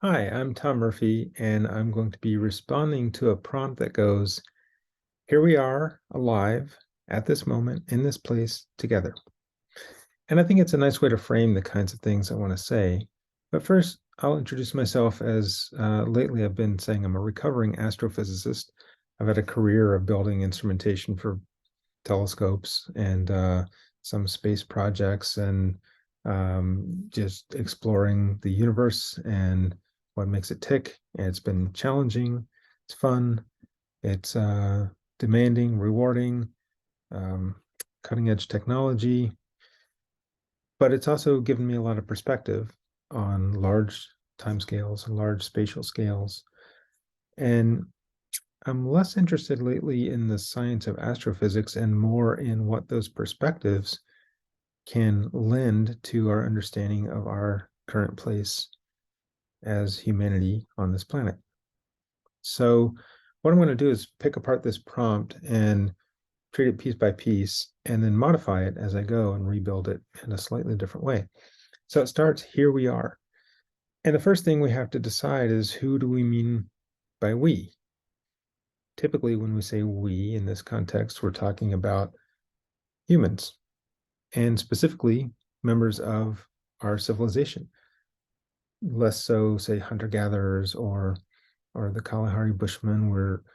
Hi, I'm Tom Murphy, and I'm going to be responding to a prompt that goes, here we are, alive, at this moment, in this place, together. And I think it's a nice way to frame the kinds of things I want to say. But first, I'll introduce myself as lately I've been saying I'm a recovering astrophysicist. I've had a career of building instrumentation for telescopes and some space projects and just exploring the universe and what makes it tick. And it's been challenging, it's fun, it's demanding, rewarding, um, cutting edge technology, but it's also given me a lot of perspective on large timescales and large spatial scales. And I'm less interested lately in the science of astrophysics and more in what those perspectives can lend to our understanding of our current place as humanity on this planet. So, what I'm going to do is pick apart this prompt and treat it piece by piece and then modify it as I go and rebuild it in a slightly different way. So, it starts here we are. And the first thing we have to decide is who do we mean by we? Typically, when we say we in this context, we're talking about humans and specifically members of our civilization. Less so, say, hunter-gatherers or the Kalahari Bushmen were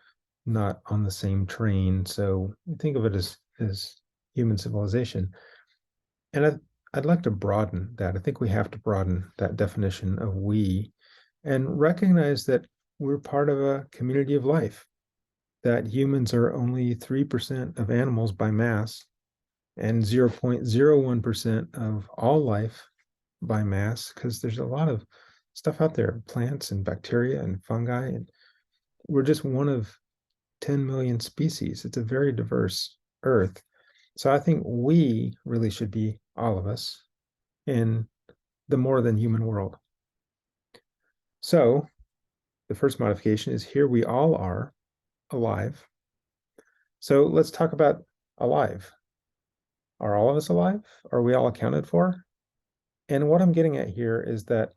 not on the same train. So think of it as human civilization. And I'd like to broaden that. I think we have to broaden that definition of we and recognize that we're part of a community of life, that humans are only 3% of animals by mass and 0.01% of all life by mass, because there's a lot of stuff out there, plants and bacteria and fungi, and we're just one of 10 million species. It's a very diverse Earth. So I think we really should be all of us in the more than human world. So the first modification is here we all are alive. So let's talk about alive. Are all of us alive? Are we all accounted for? And what I'm getting at here is that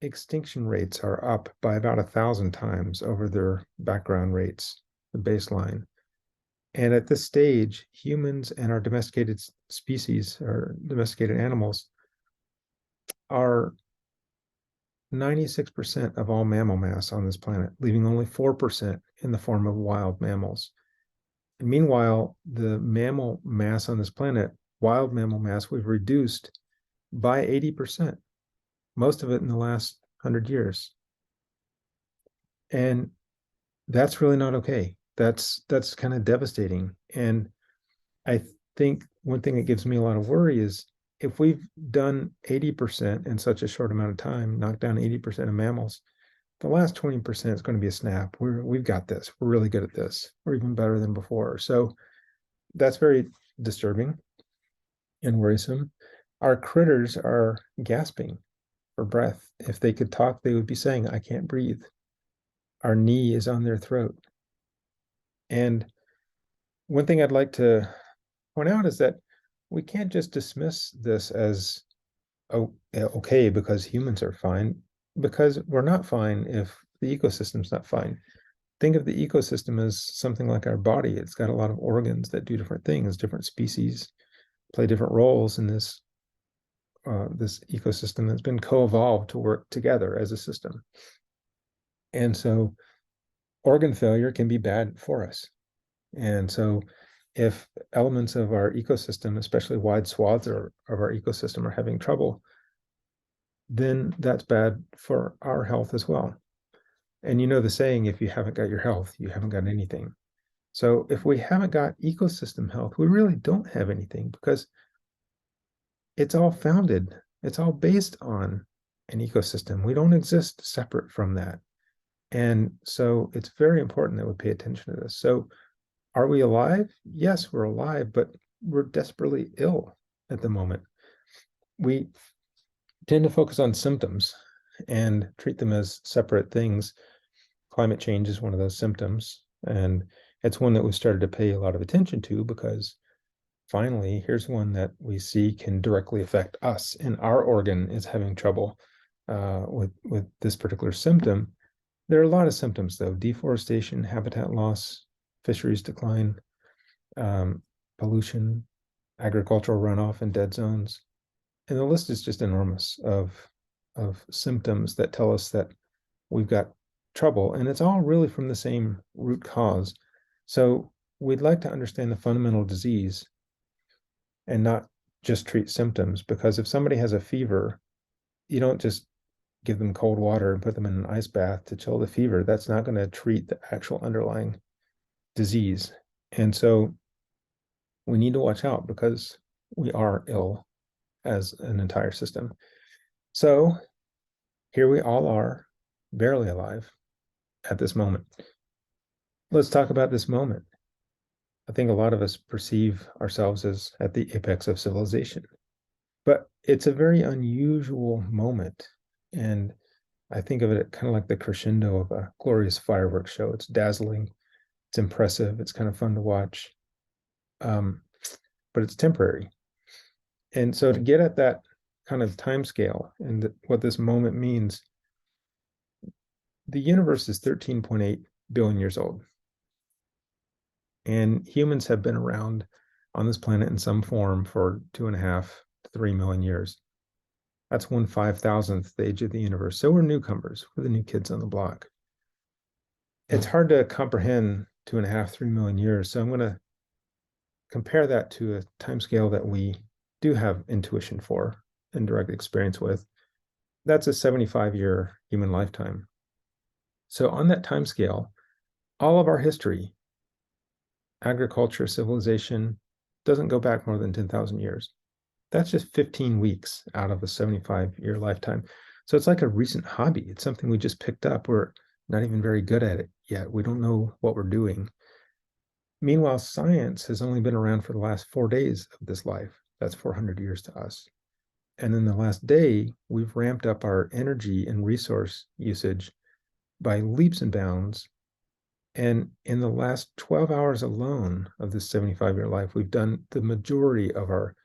extinction rates are up by about 1,000 times over their background rates, the baseline. And at this stage, humans and our domesticated species or domesticated animals are 96% of all mammal mass on this planet, leaving only 4% in the form of wild mammals. And meanwhile, the mammal mass on this planet, wild mammal mass, we've reduced by 80%, most of it in the last 100 years. And that's really not okay. That's kind of devastating. And I think one thing that gives me a lot of worry is if we've done 80% in such a short amount of time, knocked down 80% of mammals, the last 20% is going to be a snap. We've got this. We're really good at this. We're even better than before. So that's very disturbing and worrisome. Our critters are gasping for breath. If they could talk, they would be saying, I can't breathe. Our knee is on their throat. And one thing I'd like to point out is that we can't just dismiss this as, oh, okay, because humans are fine, because we're not fine if the ecosystem's not fine. Think of the ecosystem as something like our body. It's got a lot of organs that do different things. Different species play different roles in this ecosystem that's been co-evolved to work together as a system. And so organ failure can be bad for us. And so if elements of our ecosystem, especially wide swaths of our ecosystem, are having trouble, then that's bad for our health as well. And you know the saying, if you haven't got your health, you haven't got anything. So if we haven't got ecosystem health, we really don't have anything because it's all founded, it's all based on an ecosystem. We don't exist separate from that. And so it's very important that we pay attention to this. So are we alive? Yes, we're alive, but we're desperately ill at the moment. We tend to focus on symptoms and treat them as separate things. Climate change is one of those symptoms, and it's one that we've started to pay a lot of attention to because finally, here's one that we see can directly affect us, and our organ is having trouble. with this particular symptom. There are a lot of symptoms, though: deforestation, habitat loss, fisheries decline, um, pollution, agricultural runoff in dead zones. And the list is just enormous of symptoms that tell us that we've got trouble. And it's all really from the same root cause. So we'd like to understand the fundamental disease and not just treat symptoms, because if somebody has a fever, you don't just give them cold water and put them in an ice bath to chill the fever. That's not going to treat the actual underlying disease. And so we need to watch out because we are ill as an entire system. So here we all are, barely alive at this moment. Let's talk about this moment. I think a lot of us perceive ourselves as at the apex of civilization, but it's a very unusual moment. And I think of it kind of like the crescendo of a glorious fireworks show. It's dazzling, it's impressive, it's kind of fun to watch, but it's temporary. And so to get at that kind of time scale and what this moment means, the universe is 13.8 billion years old. And humans have been around on this planet in some form for 2.5 to 3 million years. That's 1/5000th the age of the universe. So we're newcomers. We're the new kids on the block. It's hard to comprehend 2.5, 3 million years. So I'm going to compare that to a time scale that we do have intuition for and direct experience with. That's a 75-year human lifetime. So on that time scale, all of our history, agriculture, civilization, doesn't go back more than 10,000 years. That's just 15 weeks out of a 75-year lifetime. So it's like a recent hobby. It's something we just picked up. We're not even very good at it yet. We don't know what we're doing. Meanwhile, science has only been around for the last 4 days of this life. That's 400 years to us. And in the last day, we've ramped up our energy and resource usage by leaps and bounds. And in the last 12 hours alone of this 75-year life, we've done the majority of our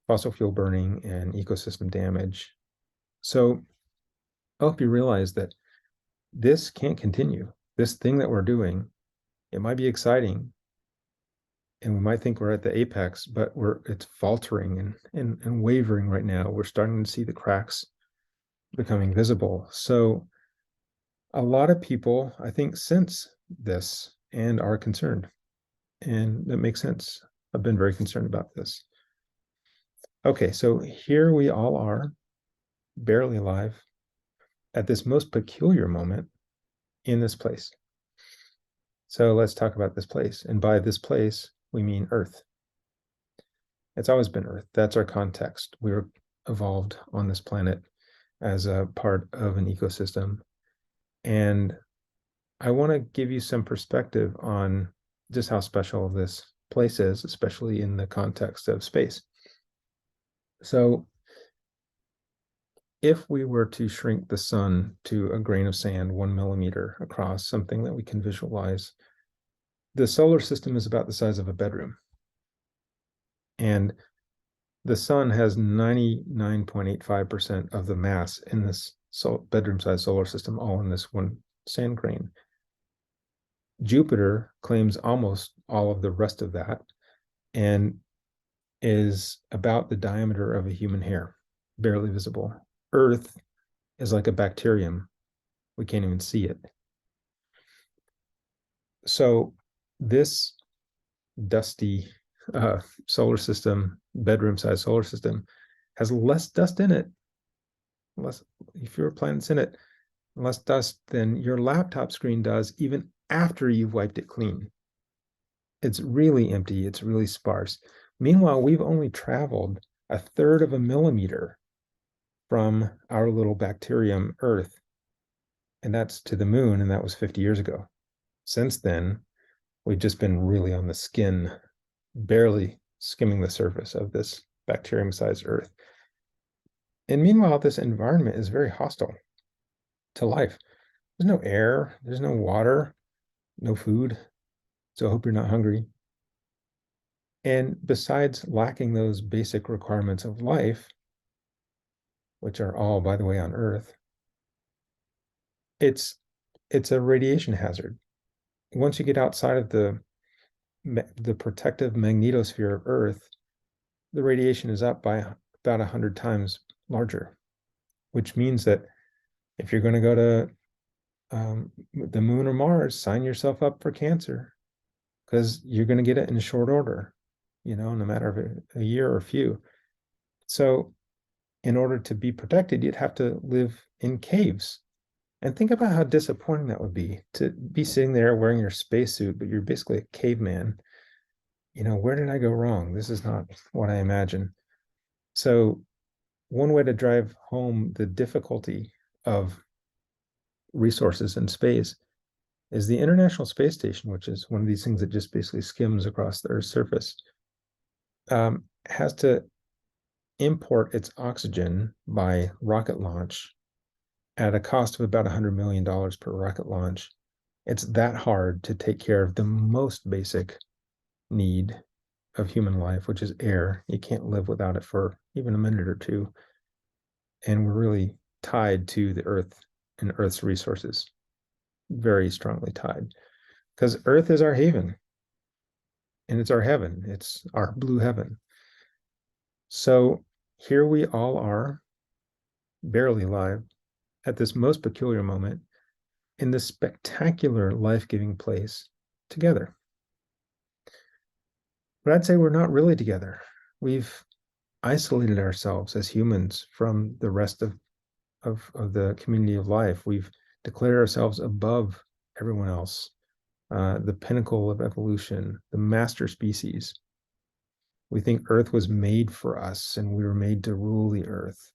fossil fuel burning and ecosystem damage. So I hope you realize that this can't continue. This thing that we're doing, it might be exciting, and we might think we're at the apex, but it's faltering and wavering right now. We're starting to see the cracks becoming visible. So a lot of people, I think, sense this and are concerned. And that makes sense. I've been very concerned about this. Okay, so here we all are, barely alive, at this most peculiar moment in this place. So let's talk about this place. And by this place, we mean Earth. It's always been Earth. That's our context. We were evolved on this planet as a part of an ecosystem. And I want to give you some perspective on just how special this place is, especially in the context of space. So if we were to shrink the sun to a grain of sand, 1 millimeter across, something that we can visualize, the solar system is about the size of a bedroom. And the sun has 99.85% of the mass in this bedroom-sized solar system, all in this one sand grain. Jupiter claims almost all of the rest of that and is about the diameter of a human hair, barely visible. Earth is like a bacterium. We can't even see it. So this dusty solar system, bedroom-sized solar system, has less dust in it, less fewer planets in it, less dust than your laptop screen does, even after you've wiped it clean. It's really empty. It's really sparse. Meanwhile, we've only traveled 1/3 of a millimeter from our little bacterium Earth, and that's to the moon, and that was 50 years ago. Since then, we've just been really on the skin, barely skimming the surface of this bacterium-sized Earth. And meanwhile, this environment is very hostile to life. There's no air, there's no water, no food. So I hope you're not hungry. And besides lacking those basic requirements of life, which are all, by the way, on Earth, it's a radiation hazard. Once you get outside of the protective magnetosphere of Earth, the radiation is up by about 100 times larger, which means that if you're going to go to the moon or Mars, sign yourself up for cancer because you're going to get it in short order, no matter of a year or a few. So, in order to be protected, you'd have to live in caves. And think about how disappointing that would be to be sitting there wearing your spacesuit, but you're basically a caveman. Where did I go wrong? This is not what I imagined. So, one way to drive home the difficulty of resources in space is the International Space Station, which is one of these things that just basically skims across the Earth's surface, has to import its oxygen by rocket launch at a cost of about $100 million per rocket launch. It's that hard to take care of the most basic need of human life, which is air. You can't live without it for even a minute or two. And we're really tied to the Earth and Earth's resources, very strongly tied, because Earth is our haven and it's our heaven. It's our blue heaven. So here we all are, barely alive, at this most peculiar moment in this spectacular life-giving place together. But I'd say we're not really together. We've isolated ourselves as humans from the rest of the community of life. We've declared ourselves above everyone else, the pinnacle of evolution, the master species. We think Earth was made for us and we were made to rule the Earth,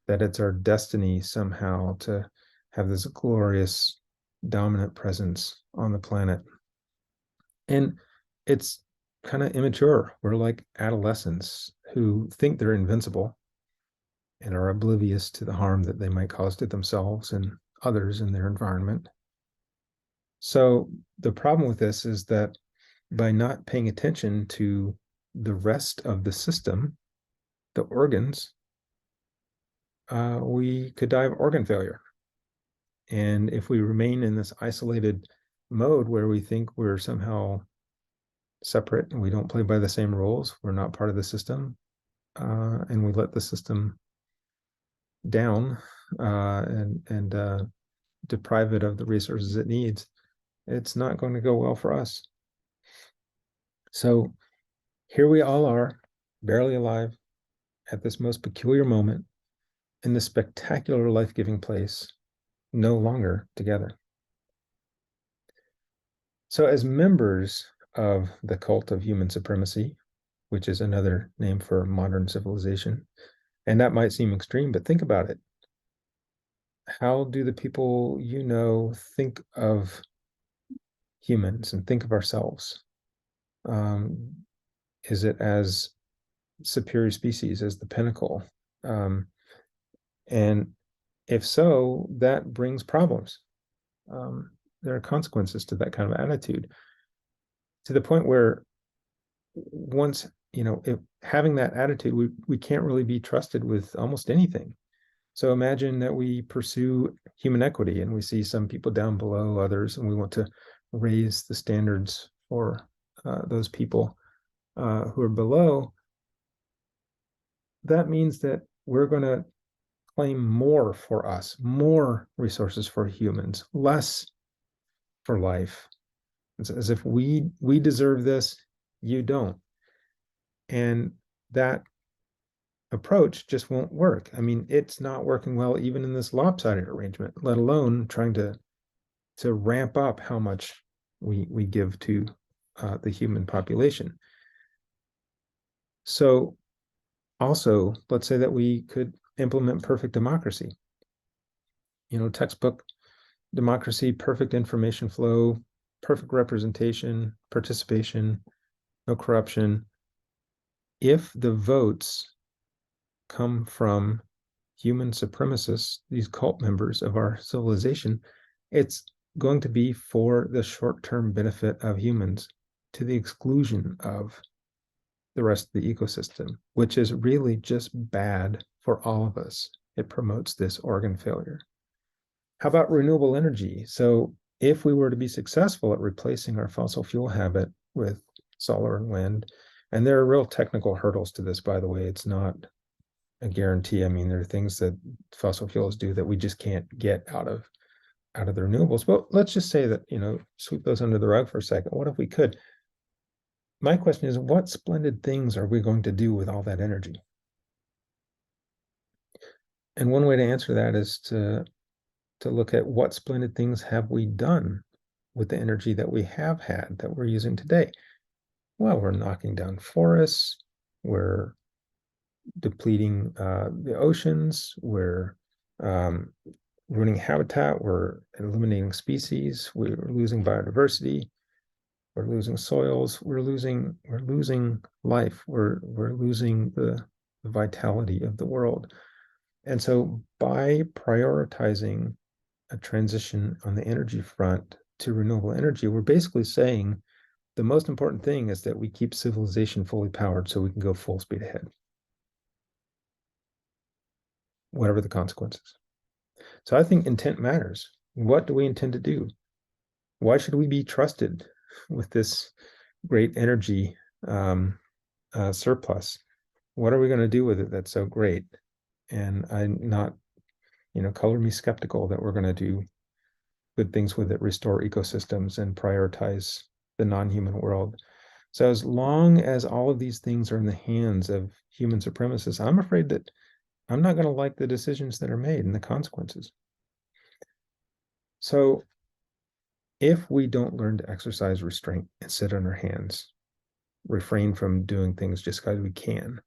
that it's our destiny somehow to have this glorious dominant presence on the planet. And it's kind of immature. We're like adolescents who think they're invincible and are oblivious to the harm that they might cause to themselves and others in their environment. So the problem with this is that by not paying attention to the rest of the system, the organs, we could die of organ failure. And if we remain in this isolated mode where we think we're somehow separate and we don't play by the same rules, we're not part of the system, and we let the system down and deprive it of the resources it needs, it's not going to go well for us. So here we all are, barely alive, at this most peculiar moment in this spectacular life-giving place, no longer together. So as members of the cult of human supremacy, which is another name for modern civilization, and that might seem extreme, but think about it. How do the people think of humans and think of ourselves? Is it as superior species, as the pinnacle? And if so, that brings problems. There are consequences to that kind of attitude, to the point where once, if having that attitude, we can't really be trusted with almost anything. So imagine that we pursue human equity and we see some people down below others, and we want to raise the standards for those people who are below. That means that we're going to claim more for us, more resources for humans, less for life. It's as if we deserve this, you don't. And that approach just won't work. I mean, it's not working well even in this lopsided arrangement, let alone trying to ramp up how much we give to the human population. So also, let's say that we could implement perfect democracy. Textbook democracy, perfect information flow, perfect representation, participation, no corruption. If the votes come from human supremacists, these cult members of our civilization, it's going to be for the short-term benefit of humans to the exclusion of the rest of the ecosystem, which is really just bad for all of us. It promotes this organ failure. How about renewable energy? So if we were to be successful at replacing our fossil fuel habit with solar and wind, and there are real technical hurdles to this, by the way, it's not a guarantee. I mean, there are things that fossil fuels do that we just can't get out of the renewables. But let's just say that, sweep those under the rug for a second. What if we could? My question is, what splendid things are we going to do with all that energy? And one way to answer that is to look at what splendid things have we done with the energy that we have had that we're using today. Well, we're knocking down forests, we're depleting the oceans, we're ruining habitat, we're eliminating species, we're losing biodiversity, we're losing soils, we're losing life, we're losing the vitality of the world. And so by prioritizing a transition on the energy front to renewable energy, we're basically saying the most important thing is that we keep civilization fully powered so we can go full speed ahead, whatever the consequences. So I think intent matters. What do we intend to do? Why should we be trusted with this great energy surplus? What are we going to do with it that's so great? And I'm not, color me skeptical that we're going to do good things with it, restore ecosystems, and prioritize the non-human world. So as long as all of these things are in the hands of human supremacists, I'm afraid that I'm not going to like the decisions that are made and the consequences. So if we don't learn to exercise restraint and sit on our hands, refrain from doing things just because we can,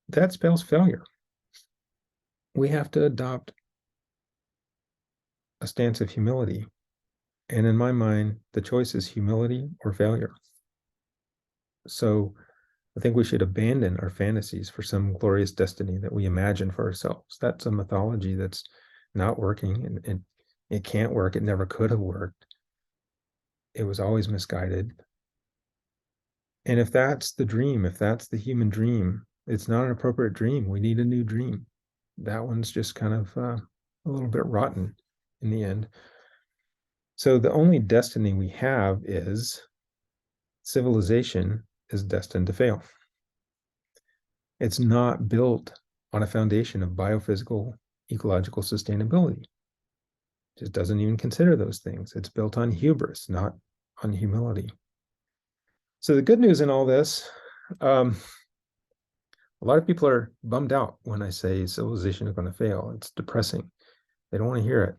that spells failure. We have to adopt a stance of humility. And in my mind, the choice is humility or failure. So I think we should abandon our fantasies for some glorious destiny that we imagine for ourselves. That's a mythology that's not working, and it can't work. It never could have worked. It was always misguided. And if that's the dream, if that's the human dream, it's not an appropriate dream. We need a new dream. That one's just kind of a little bit rotten in the end. So the only destiny we have is civilization is destined to fail. It's not built on a foundation of biophysical, ecological sustainability. It just doesn't even consider those things. It's built on hubris, not on humility. So the good news in all this, a lot of people are bummed out when I say civilization is going to fail. It's depressing. They don't want to hear it.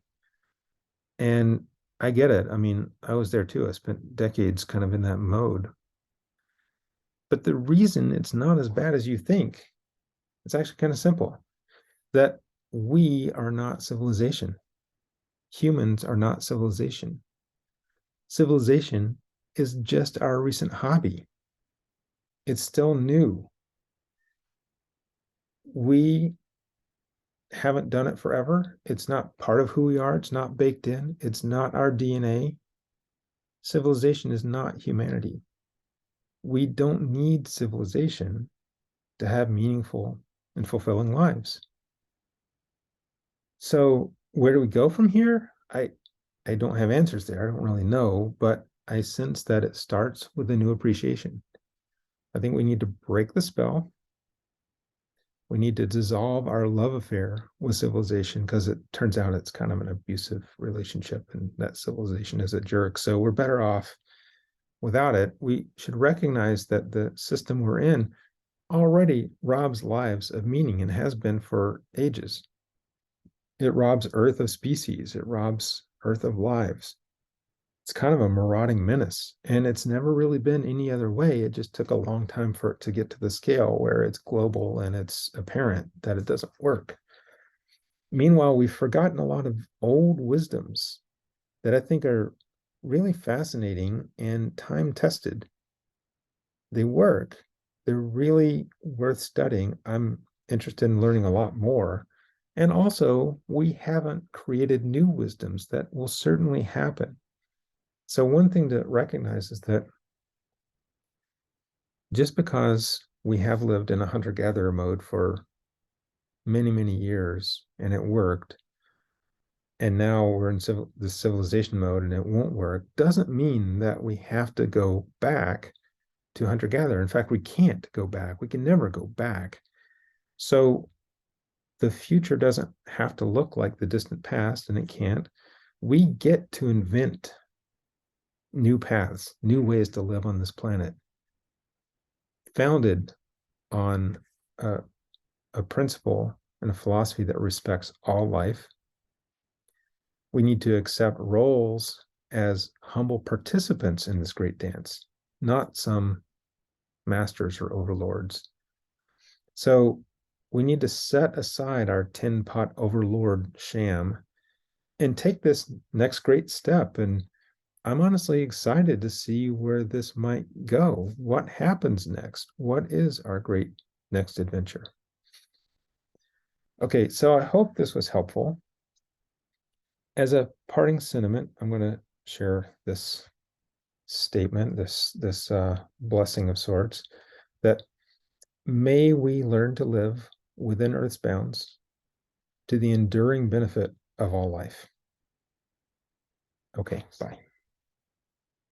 And I get it. I mean, I was there too. I spent decades kind of in that mode. But the reason it's not as bad as you think, it's actually kind of simple, that we are not civilization. Humans are not civilization. Civilization is just our recent hobby. It's still new. We haven't done it forever. It's not part of who we are. It's not baked in. It's not our DNA. Civilization is not humanity. We don't need civilization to have meaningful and fulfilling lives. So where do we go from here? I don't have answers there. I don't really know, but I sense that it starts with a new appreciation. I think we need to break the spell. We need to dissolve our love affair with civilization because it turns out it's kind of an abusive relationship and that civilization is a jerk. So we're better off without it. We should recognize that the system we're in already robs lives of meaning and has been for ages. It robs Earth of species. It robs Earth of lives. It's kind of a marauding menace, and it's never really been any other way. It just took a long time for it to get to the scale where it's global and it's apparent that it doesn't work. Meanwhile, we've forgotten a lot of old wisdoms that I think are really fascinating and time tested. They work. They're really worth studying. I'm interested in learning a lot more. And also, we haven't created new wisdoms that will certainly happen. So one thing to recognize is that just because we have lived in a hunter-gatherer mode for many, many years and it worked, and now we're in this civilization mode and it won't work, doesn't mean that we have to go back to hunter-gatherer. In fact, we can't go back. We can never go back. So the future doesn't have to look like the distant past, and it can't. We get to invent new paths, new ways to live on this planet, founded on a principle and a philosophy that respects all life. We need to accept roles as humble participants in this great dance, not some masters or overlords. So we need to set aside our tin pot overlord sham and take this next great step. And I'm honestly excited to see where this might go. What happens next? What is our great next adventure? Okay, so I hope this was helpful. As a parting sentiment, I'm going to share this statement, this blessing of sorts, that may we learn to live within Earth's bounds to the enduring benefit of all life. Okay, bye.